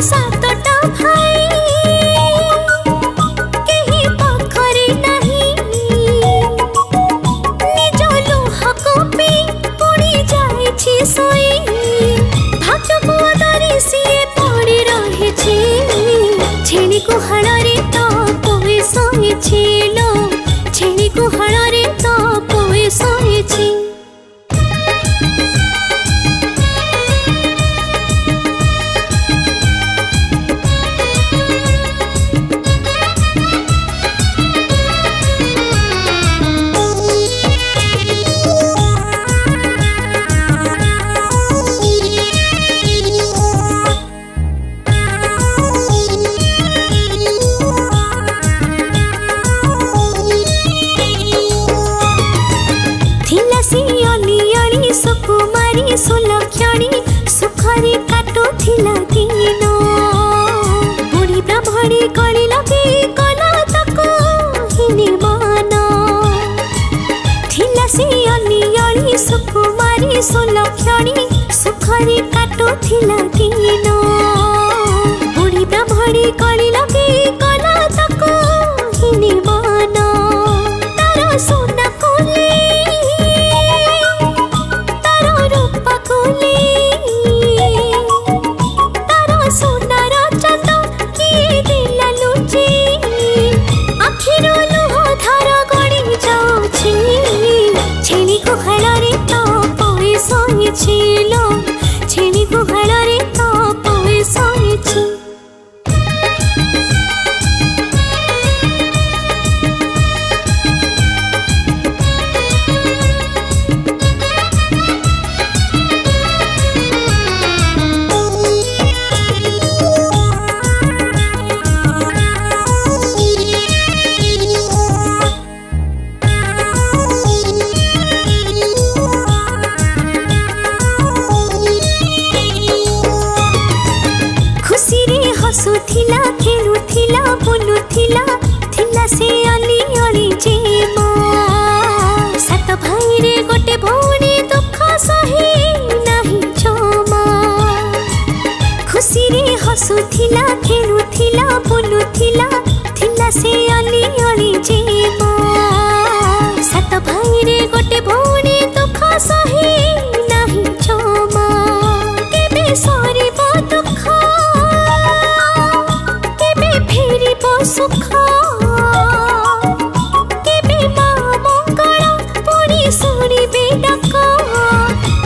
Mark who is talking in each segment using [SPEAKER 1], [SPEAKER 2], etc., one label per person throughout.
[SPEAKER 1] सातटा भाई केही पाखरे नहीं निज लुहा कपी पड़ी जाइछि सोई भाग्यको आधारे सिए पड़ी रहिछि छेणी गुहाଳରେ तो कोई सोइछि लो छेणी गुहाଳରେ तो कोई सोइछि सुकुमारी सुलक्षणी सुखरी काटो थिला दिन बुढ़ी ब्राह्मणी कली लगे कला तको हिनी मान थिला सी अलियली सुकुमारी सुलक्षणी सुखरी काटो थिला दिन बुढ़ी ब्राह्मणी कली लगे कला तको हिनी मान तार सोना कोले छिलो छेणी गुहाଳରେ तो कोई सोइछि हसुथिला खेलुथिला बुलुथिला थिला से अली अली जेम सात भाई रे गोटे भौणी दुख सही नहीं क्षमा खुशी रे हसुथिला खेलुथिला बुलुथिला थिला से अली अली जेम सात भाई रे गोटे भौणी दुख सही नहीं क्षमा केबे सरिब दुख सुख केबे माँ मंगल पुरी शुणिबे डाक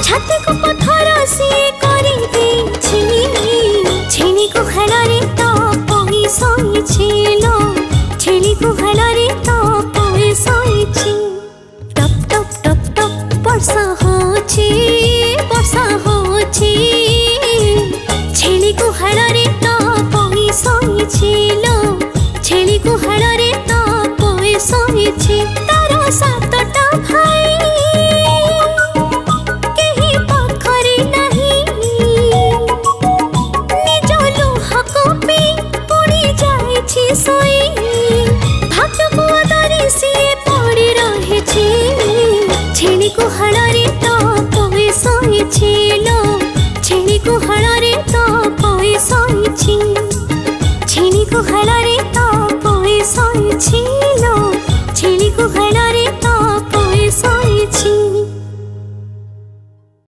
[SPEAKER 1] छाती को पत्थर सिए करि देछि छेणी गुहाଳରେ तो कोई सोइछि लो छेणी गुहाଳରେ तो कोई सोइछि टप टप टप टप वर्षा होछि छेणी गुहाଳରେ तो कोई सोइछि लो छेणी गुहाଳରେ तो कोई सोइछि तार सातटा भाई